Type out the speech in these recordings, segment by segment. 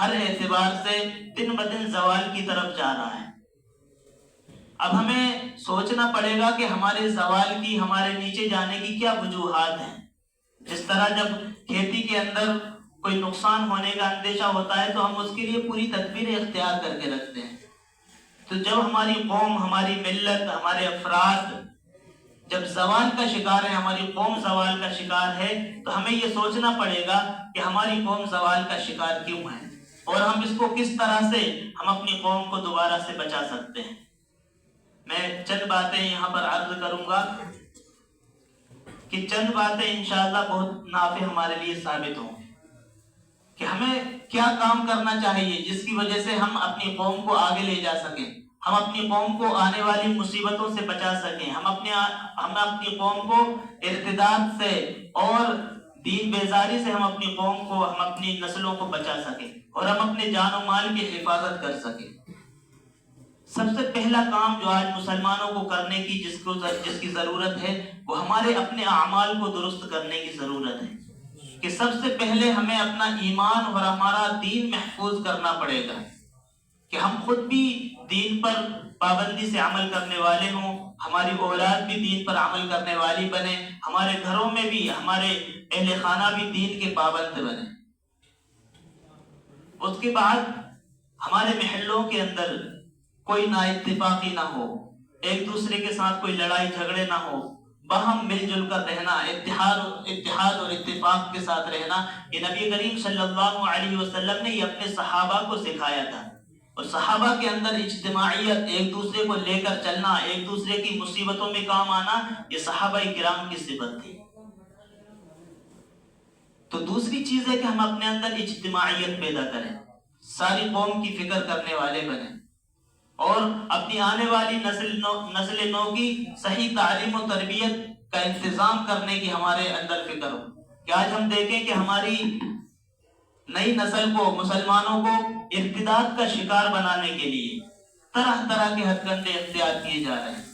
ہر اعتبار سے دن بدن زوال کی طرف جا رہا ہے۔ اب ہمیں سوچنا پڑے گا کہ ہمارے زوال کی، ہمارے نیچے جانے کی کیا وجوہات ہیں۔ جس طرح جب کھیتی کے اندر کوئی نقصان ہونے کا اندیشہ ہوتا ہے تو ہم اس کے لیے پوری تدبیریں اختیار کر کے رکھتے ہیں، تو جب ہماری قوم، ہماری ملت، ہمارے افراد جب زوال کا شکار ہے، ہماری قوم زوال کا شکار ہے، تو ہمیں یہ سوچنا پڑے گا کہ ہماری قوم زوال کا شکار کیوں ہے اور ہم اس کو کس طرح سے ہم اپنی قوم کو دوبارہ سے بچا سکتے ہیں۔ میں چند باتیں یہاں پر عرض کروں گا کہ چند باتیں انشاءاللہ بہت نافع ہمارے لیے ثابت ہوں کہ ہمیں کیا کام کرنا چاہیے جس کی وجہ سے ہم اپنی قوم کو آگے لے جا سکیں، ہم اپنی قوم کو آنے والی مصیبتوں سے بچا سکیں، ہم اپنی قوم کو ارتداد سے اور دین بیزاری سے ہم اپنی قوم کو، ہم اپنی نسلوں کو بچا سکیں اور ہم اپنے جان و مال کی حفاظت کر سکیں۔ سب سے پہلا کام جو آج مسلمانوں کو کرنے کی جس کی ضرورت ہے وہ ہمارے اپنے اعمال کو درست کرنے کی ضرورت ہے کہ سب سے پہلے ہمیں اپنا ایمان اور ہمارا دین محفوظ کرنا پڑے گا کہ ہم خود بھی دین پر پابندی سے عمل کرنے والے ہوں، ہماری اولاد بھی دین پر عمل کرنے والی بنے، ہمارے گھروں میں بھی ہمارے اہل خانہ بھی دین کے پابند بنے۔ اس کے بعد ہمارے محلوں کے اندر کوئی نا اتفاقی نہ ہو، ایک دوسرے کے ساتھ کوئی لڑائی جھگڑے نہ ہو، باہم مل جل کر رہنا، اتحاد اور اتفاق کے ساتھ رہنا، یہ نبی کریم صلی اللہ علیہ وسلم نے یہ اپنے صحابہ کو سکھایا تھا۔ اور صحابہ کے اندر اجتماعیت، ایک دوسرے کو لے کر چلنا، ایک دوسرے کی مصیبتوں میں کام آنا، یہ صحابہ کرام کی صفت تھی۔ تو دوسری چیز ہے کہ ہم اپنے اندر اجتماعیت پیدا کریں، ساری قوم کی فکر کرنے والے بنیں اور اپنی آنے والی نسل نو کی صحیح تعلیم و تربیت کا انتظام کرنے کی ہمارے اندر فکر ہو کہ آج ہم دیکھیں کہ ہماری نئی نسل کو، مسلمانوں کو ارتداد کا شکار بنانے کے لیے طرح طرح کے ہتھ کنڈے اختیار کیے جا رہے ہیں۔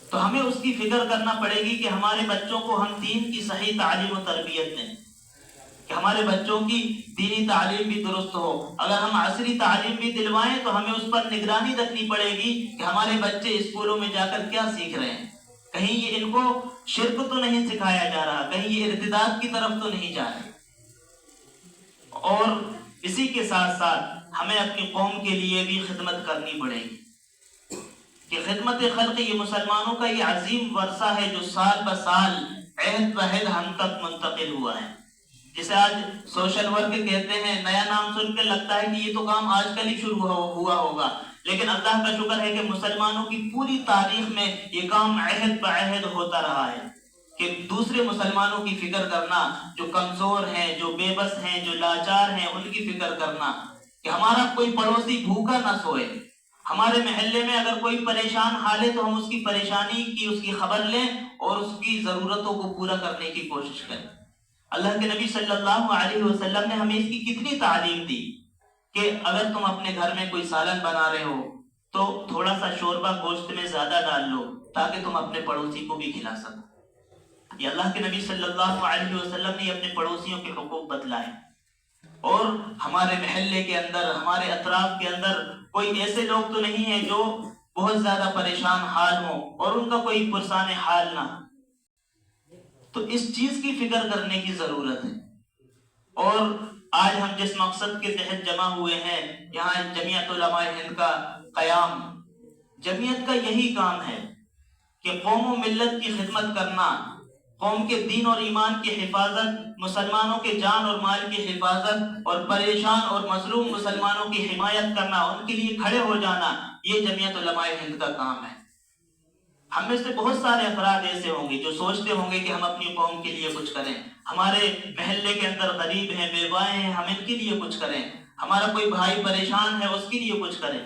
تو ہمیں اس کی فکر کرنا پڑے گی کہ ہمارے بچوں کو ہم دین کی صحیح تعلیم و تربیت دیں، کہ ہمارے بچوں کی دینی تعلیم بھی درست ہو۔ اگر ہم عصری تعلیم بھی دلوائیں تو ہمیں اس پر نگرانی رکھنی پڑے گی کہ ہمارے بچے اسکولوں میں جا کر کیا سیکھ رہے ہیں، کہیں یہ ان کو شرک تو نہیں سکھایا جا رہا، کہیں یہ ارتداد کی طرف تو نہیں جا رہے۔ اور اسی کے ساتھ ساتھ ہمیں اپنی قوم کے لیے بھی خدمت کرنی پڑے گی کہ خدمت خلق یہ مسلمانوں کا یہ عظیم ورثہ ہے جو سال بہ سال عہد بہد ہم تک منتقل ہوا ہے، جسے آج سوشل ورک کہتے ہیں۔ نیا نام سن کے لگتا ہے کہ یہ تو کام آج کل ہی شروع ہوا ہوگا، لیکن اللہ کا شکر ہے کہ مسلمانوں کی پوری تاریخ میں یہ کام عہد بہ عہد ہوتا رہا ہے کہ دوسرے مسلمانوں کی فکر کرنا، جو کمزور ہیں، جو بے بس ہیں، جو لاچار ہیں، ان کی فکر کرنا کہ ہمارا کوئی پڑوسی بھوکا نہ سوئے۔ ہمارے محلے میں اگر کوئی پریشان حال ہے تو ہم اس کی پریشانی کی، اس کی خبر لیں اور اس کی ضرورتوں کو پورا کرنے کی کوشش کریں۔ اللہ کے نبی صلی اللہ علیہ وسلم نے ہمیں اس کی کتنی تعلیم دی کہ اگر تم اپنے گھر میں کوئی سالن بنا رہے ہو تو تھوڑا سا شوربہ گوشت میں زیادہ ڈال لو تاکہ تم اپنے پڑوسی کو بھی کھلا سکو۔ یہ اللہ کے نبی صلی اللہ علیہ وسلم نے اپنے پڑوسیوں کے حقوق بتلائے۔ اور ہمارے محلے کے اندر، ہمارے اطراف کے اندر کوئی ایسے لوگ تو نہیں ہیں جو بہت زیادہ پریشان حال ہوں اور ان کا کوئی پرسان حال نہ، تو اس چیز کی فکر کرنے کی ضرورت ہے۔ اور آج ہم جس مقصد کے تحت جمع ہوئے ہیں، یہاں جمعیت علماء ہند کا قیام، جمعیت کا یہی کام ہے کہ قوم و ملت کی خدمت کرنا، قوم کے دین اور ایمان کی حفاظت، مسلمانوں کے جان اور مال کی حفاظت اور پریشان اور مظلوم مسلمانوں کی حمایت کرنا، ان کے لیے کھڑے ہو جانا، یہ جمعیت علماء ہند کا کام ہے۔ ہم میں سے بہت سارے افراد ایسے ہوں گے جو سوچتے ہوں گے کہ ہم اپنی قوم کے لیے کچھ کریں، ہمارے محلے کے اندر غریب ہیں، بیوائیں ہیں، ہم ان کے لیے کچھ کریں، ہمارا کوئی بھائی پریشان ہے اس کے لیے کچھ کریں۔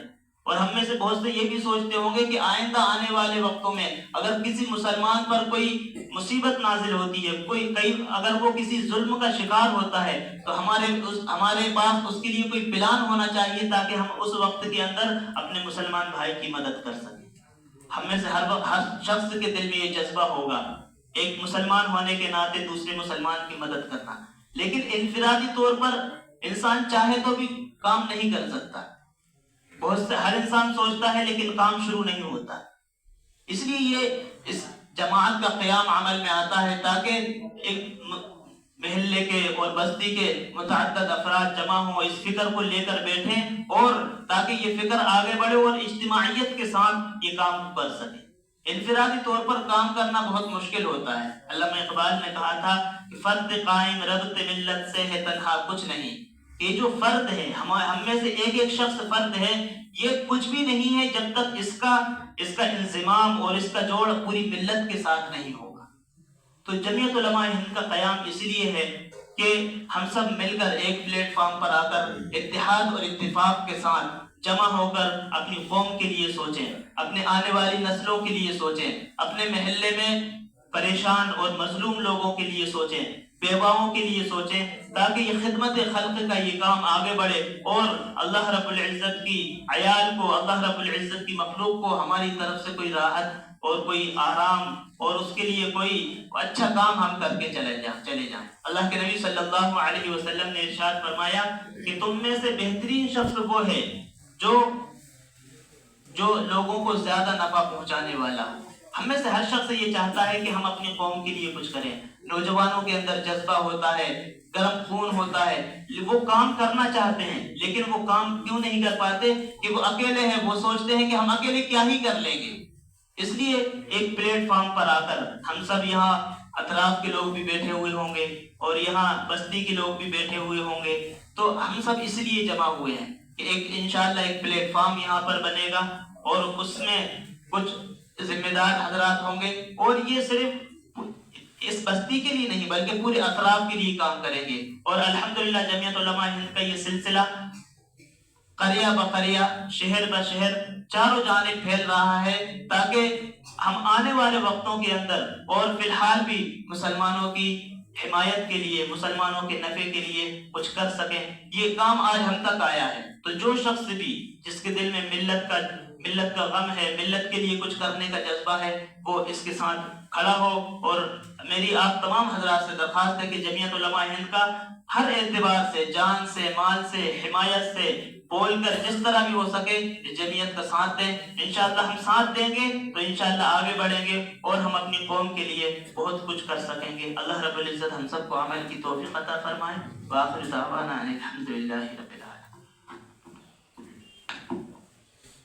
اور ہم میں سے بہت سے یہ بھی سوچتے ہوں گے کہ آئندہ آنے والے وقتوں میں اگر کسی مسلمان پر کوئی مصیبت نازل ہوتی ہے، اگر وہ کسی ظلم کا شکار ہوتا ہے تو ہمارے پاس اس کے لیے کوئی پلان ہونا چاہیے تاکہ ہم اس وقت کے اندر اپنے مسلمان بھائی کی مدد کر سکیں۔ ہم میں سے ہر شخص کے دل میں یہ جذبہ ہوگا ایک مسلمان ہونے کے ناطے دوسرے مسلمان کی مدد کرنا، لیکن انفرادی طور پر انسان چاہے تو بھی کام نہیں کر سکتا. بہت سے ہر انسان سوچتا ہے لیکن کام شروع نہیں ہوتا. اس لیے یہ اس جماعت کا قیام عمل میں آتا ہے تاکہ ایک محلے کے اور بستی کے متعدد افراد جمع ہوں، اس فکر کو لے کر بیٹھیں اور تاکہ یہ فکر آگے بڑھے اور اجتماعیت کے ساتھ یہ کام کر سکیں. انفرادی طور پر کام کرنا بہت مشکل ہوتا ہے. علامہ اقبال نے کہا تھا کہ فرد قائم ربط ملت سے ہے تنہا کچھ نہیں. یہ جو فرد ہے، ہم میں سے ایک ایک شخص فرد ہے، یہ کچھ بھی نہیں ہے جب تک اس کا انضمام اور اس کا جوڑ پوری ملت کے ساتھ نہیں ہوگا. تو جمعیت علماء ہند کا قیام اس لیے ہے کہ ہم سب مل کر ایک پلیٹ فارم پر آ کر اتحاد اور اتفاق کے ساتھ جمع ہو کر اپنی قوم کے لیے سوچیں، اپنے آنے والی نسلوں کے لیے سوچیں، اپنے محلے میں پریشان اور مظلوم لوگوں کے لیے سوچیں، بیواؤں کے لیے سوچیں، تاکہ یہ خدمت خلق کا یہ کام آگے بڑھے اور اللہ رب العزت کی عیال کو، اللہ رب العزت کی مخلوق کو ہماری طرف سے کوئی راحت اور کوئی آرام اور اس کے لیے کوئی اچھا کام ہم کر کے چلے جائیں. اللہ کے نبی صلی اللہ علیہ وسلم نے ارشاد فرمایا کہ تم میں سے بہترین شخص وہ ہے جو لوگوں کو زیادہ نفع پہنچانے والا ہو. ہم میں سے ہر شخص یہ چاہتا ہے کہ ہم اپنی قوم کے لیے کچھ کریں. نوجوانوں کے اندر جذبہ ہوتا ہے، گرم خون ہوتا ہے، وہ کام کرنا چاہتے ہیں لیکن وہ کام کیوں نہیں کر پاتے کہ وہ اکیلے ہیں. وہ سوچتے ہیں کہ ہم اکیلے کیا ہی کر لیں گے. اس لیے ایک پلیٹ فارم پر آ کر ہم سب یہاں اطراف کے لوگ بھی بیٹھے ہوئے ہوں گے اور یہاں بستی کے لوگ بھی بیٹھے ہوئے ہوں گے، تو ہم سب اس لیے جمع ہوئے ہیں کہ ایک انشاءاللہ ایک پلیٹ فارم یہاں پر بنے گا اور اس میں کچھ ذمہ دار حضرات ہوں گے اور یہ صرف اس بستی کے لیے نہیں بلکہ پورے اطراف کے لیے کام کریں گے. اور الحمدللہ جمعیت علماء ہند کا یہ سلسلہ قریہ بقریہ، شہر بشہر چاروں جانب پھیل رہا ہے تاکہ ہم آنے والے وقتوں کے اندر اور فی الحال بھی مسلمانوں کی حمایت کے لیے، مسلمانوں کے نفع کے لیے کچھ کر سکیں. یہ کام آج ہم تک آیا ہے. تو جو شخص بھی جس کے دل میں ملت کا غم ہے، ملت کے لیے کچھ کرنے کا جذبہ ہے، وہ اس کے ساتھ کھڑا ہو. اور میری آپ تمام حضرات سے درخواست ہے کہ جمعیت علماء ہند کا ہر اعتبار سے، جان سے، مال سے، حمایت سے، بول کر جس طرح بھی ہو سکے جمعیت کا ساتھ دیں. انشاءاللہ ہم ساتھ دیں گے تو انشاءاللہ آگے بڑھیں گے اور ہم اپنی قوم کے لیے بہت کچھ کر سکیں گے. اللہ رب العزت ہم سب کو عمل کی توفیق عطا فرمائے. وآخر دعوانا ان الحمد للہ رب العالمین.